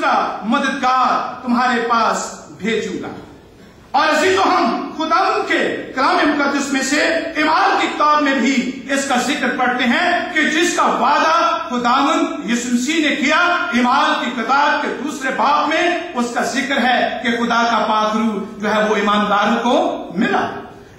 दूसरा मददगार तुम्हारे पास भेजूंगा। और अजीजों, हम खुदावंद के कलाम मुकद्दस में से इमाल की किताब में भी इसका जिक्र पढ़ते हैं कि जिसका वादा खुदावंद यीशु मसीह ने किया, इमाल की किताब के दूसरे बाब में उसका जिक्र है कि खुदा का पाक रूह जो है वो ईमानदारों को मिला।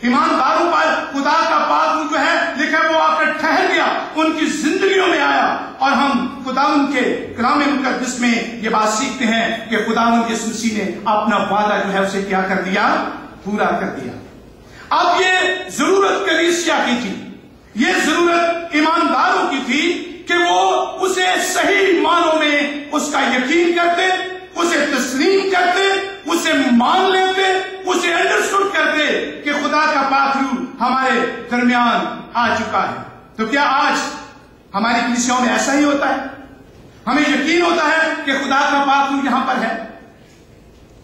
ईमानदारों पर खुदा का पाक रूह जो है लिखा वो आकर ठहर गया, उनकी जिंदगियों में आया। और हम खुदावंद के कलाम मुकद्दस में ये बात सीखते हैं कि खुदावंद यीशु मसीह ने अपना वादा जो है उसे क्या कर दिया, पूरा कर दिया। अब ये जरूरत कलीसिया की थी, ये जरूरत ईमानदारों की थी कि वो उसे सही मानों में उसका यकीन करते, उसे तस्लीम करते, उसे मान लेते, उसे अंडरस्टूड करते कि खुदा का पाक रूह हमारे दरमियान आ चुका है। तो क्या आज हमारी कलीसियाओं में ऐसा ही होता है? हमें यकीन होता है कि खुदा का पाक रूह यहां पर है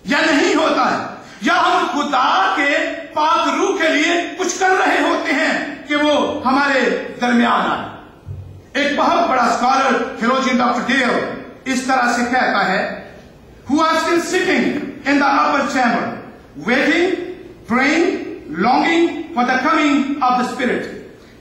या नहीं होता है? या हम खुदा के पाक रूह के लिए कुछ कर रहे होते हैं कि वो हमारे दरमियान आए? एक बहुत बड़ा स्कॉलर थियोलॉजियन डॉक्टर डेल इस तरह से कहता है, who are still sitting in the upper chamber, waiting, praying, longing for the coming of the Spirit.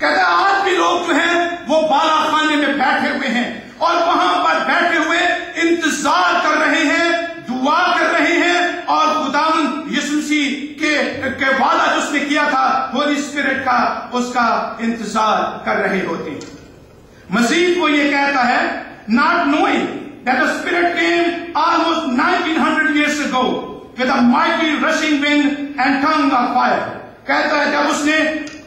कहता है आज भी लोग जो हैं वो बाला खाने में बैठे हुए हैं और वहां पर बैठे हुए इंतजार कर रहे हैं, दुआ कर रहे हैं और खुदावंद यीशु मसीह के वादा जो उसने किया था होली स्पिरिट का, उसका इंतजार कर रहे होते हैं। मसीह को ये कहता है, not knowing that the Spirit came almost 1900 years ago with a mighty rushing wind and tongue of fire. कहता है जब उसने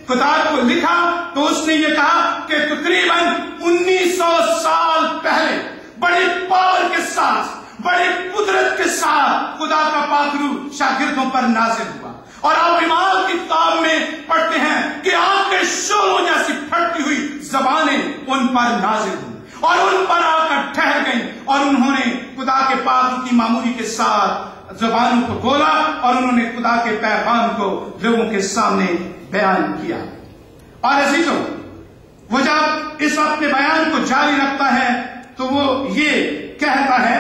किताब को लिखा तो उसने ये कहा कि तकरीबन 1900 साल पहले बड़ी पावर के साथ, बड़ी कुदरत के साथ खुदा का पाक रूह शागिर्दों पर नाजिल हुआ। और आप इमाल की किताब में पढ़ते हैं कि आग के शोलों जैसी फटती हुई जबानें उन पर नाजिल हुई और उन पर आकर ठहर गई और उन्होंने खुदा के पाक रूह की मामूली के साथ जबानों को बोला और उन्होंने खुदा के पैगाम को लोगों के सामने बयान किया। और अजीजों, वो जब इस अपने बयान को जारी रखता है तो वो ये कहता है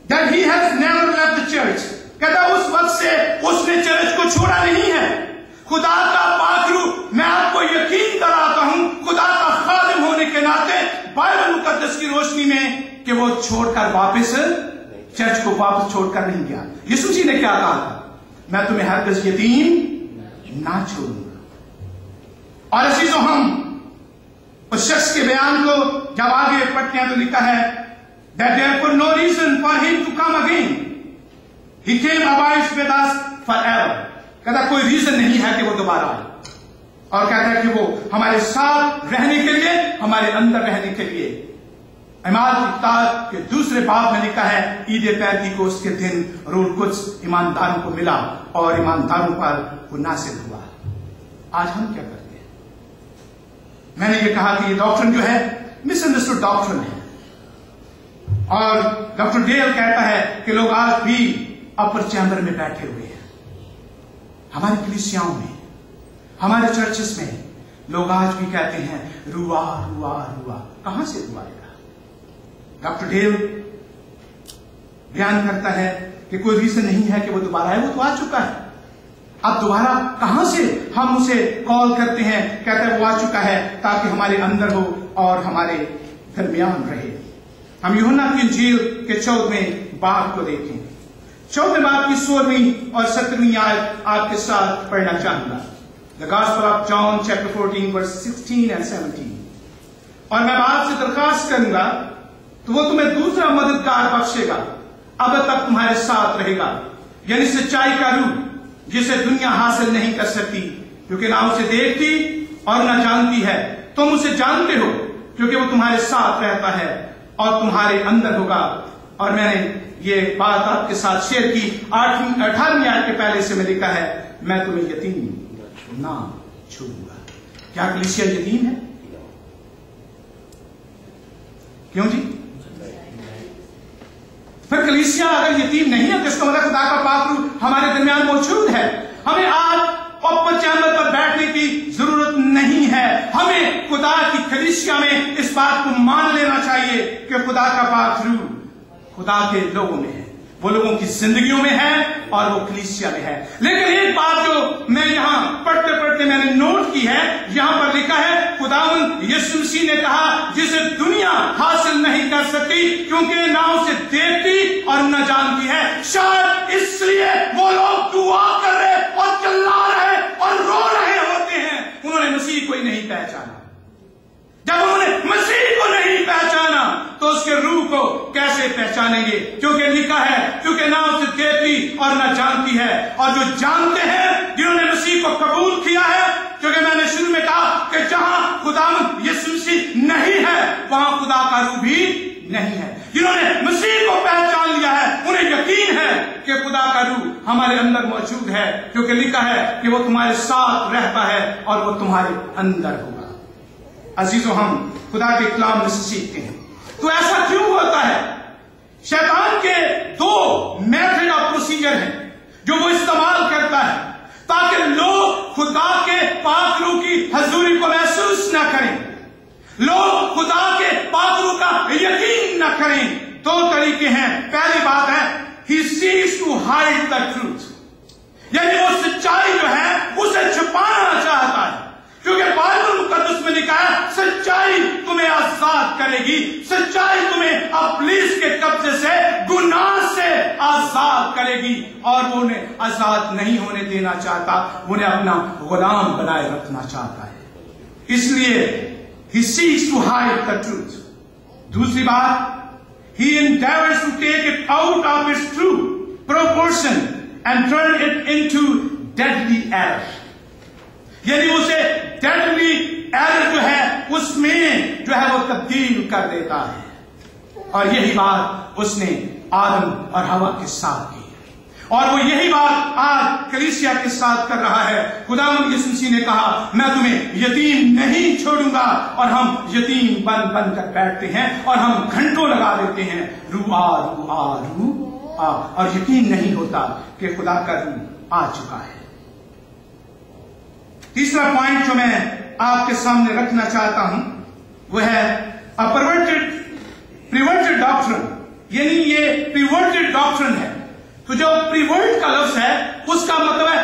that he has never left the church. कहता उस वक्त से उसने चर्च को छोड़ा नहीं है। खुदा का पाक रूह, मैं आपको यकीन कराता हूं खुदा का खादिम होने के नाते बाइबल मुकद्दस की रोशनी में कि वो छोड़कर वापस चर्च को वापस छोड़कर नहीं गया। यीशु मसीह ने क्या कहा था? मैं तुम्हें हरगिज़ यतीम ना छोड़ूंगा। और अजीजों, हम उस शख्स के बयान को जब आगे पढ़ते हैं तो लिखा है that therefore no reason for him to come again. He came abides with us forever. कहता कोई रीजन नहीं है कि वो दोबारा आए। और कहता है कि वो हमारे साथ रहने के लिए, हमारे अंदर रहने के लिए। इमाल की किताब के दूसरे बाब में लिखा है ईद पेंतीकोस्त के दिन रूह कुद्स ईमानदारों को मिला और ईमानदारों पर वो नासिल हुआ। आज हम क्या करते हैं? मैंने ये कहा कि ये डॉक्ट्रिन जो है मिसअंडरस्टूड डॉक्ट्रिन है। और डॉक्टर डेल कहता है कि लोग आज भी अपर चैम्बर में बैठे हुए हैं। हमारी कलीसियाओं में, हमारे चर्चेस में लोग आज भी कहते हैं रुआ रुआ रुआ। कहां से रुआ आएगा? डॉक्टर डेल बयान करता है कि कोई रीजन नहीं है कि वो दोबारा आए, वो तो आ चुका है। अब दोबारा कहां से हम उसे कॉल करते हैं? कहते हैं वो आ चुका है ताकि हमारे अंदर हो और हमारे दरमियान रहे। हम यूहन्ना की इंजील के 14वें बाब को देखें। 14वें बाब की 16वीं और 17वीं आयत आपके साथ पढ़ना चाहूंगा। The gospel of John chapter 14 verse 16 and 17। और मैं बाप से दरखास्त करूंगा तो वो तुम्हें दूसरा मददगार बख्शेगा, अब तक तुम्हारे साथ रहेगा, यानी सच्चाई का रूह, जिसे दुनिया हासिल नहीं कर सकती क्योंकि ना उसे देखती और ना जानती है। तुम उसे जानते हो क्योंकि वो तुम्हारे साथ रहता है और तुम्हारे अंदर होगा। और मैंने ये बात आपके साथ शेयर की 18वीं आयत के पहले से में लिखा है मैं तुम्हें यतीम ना छोड़ूंगा। क्या कलीसिया यतीम है? क्यों जी? फिर कलीसिया अगर यतीम नहीं है तो इसका मतलब खुदा का पाक रूह हमारे दरमियान मौजूद है। हमें आज अपर चैम्बर पर बैठने की जरूरत नहीं है। हमें खुदा की कलीसिया में इस बात को मान लेना चाहिए कि खुदा का पाक रूह खुदा के लोगों में है, वो लोगों की जिंदगियों में है और वो कलीसिया में है। लेकिन एक बात जो मैं यहाँ पढ़ते पढ़ते मैंने नोट की है, यहाँ पर लिखा है खुदावंद यीशु मसीह ने कहा जिसे दुनिया हासिल नहीं कर सकती क्योंकि ना उसे देखती और न जानती है। शायद इसलिए वो लोग दुआ कर रहे और चिल्ला रहे और रो रहे होते हैं, उन्होंने मसीह को ही नहीं पहचाना। जब उन्होंने मसीह को नहीं पहचाना तो उसके रूह को कैसे पहचानेंगे? क्योंकि लिखा है क्योंकि ना उसे देखती और ना जानती है। और जो जानते हैं, जिन्होंने मसीह को कबूल किया है, क्योंकि मैंने शुरू में कहा कि जहां खुदावंद यीशु मसीह नहीं है वहां खुदा का रूह भी नहीं है। जिन्होंने मसीह को पहचान लिया है उन्हें यकीन है कि खुदा का रूह हमारे अंदर मौजूद है, क्योंकि लिखा है कि वो तुम्हारे साथ रहता है और वो तुम्हारे अंदर होगा। अजीजों, हम खुदा के कलाम में से सीखते हैं। तो ऐसा क्यों होता है? शैतान के दो मेथड ऑफ प्रोसीजर हैं जो वो इस्तेमाल करता है ताकि लोग खुदा के पाक रूह की हजूरी को महसूस न करें, लोग खुदा के पाक रूह का यकीन न करें। दो तरीके हैं। पहली बात है he seeks to hide the truth, यानी वो सच्चाई जो है उसे छुपाना चाहता है, क्योंकि बाइबल मुकद्दस में लिखा है सच्चाई तुम्हें आजाद करेगी, सच्चाई तुम्हें इब्लीस के कब्जे से, गुनाह से आजाद करेगी। और वो उन्हें आजाद नहीं होने देना चाहता, उन्हें अपना गुलाम बनाए रखना चाहता है। इसलिए he seeks to hide the truth. दूसरी बात, he endeavors to take it out of its true proportion and turn it into deadly error, यानी उसे डेडली एरर जो है उसमें जो है वो तब्दील कर देता है। और यही बात उसने आदम और हवा के साथ की, और वो यही बात आज कलीसिया के साथ कर रहा है। खुदावंद यीशु मसीह ने कहा मैं तुम्हें यतीम नहीं छोड़ूंगा, और हम यतीम बन बन कर बैठते हैं और हम घंटों लगा देते हैं रूह आ रूह आ रूह आ, और यकीन नहीं होता कि खुदा का रूह आ चुका है। तीसरा पॉइंट जो मैं आपके सामने रखना चाहता हूं वो है प्रिवर्टेड डॉक्ट्रिन, यानी ये प्रिवर्टेड डॉक्ट्रिन है। तो जो प्रिवर्ट का लफ्ज है उसका मतलब है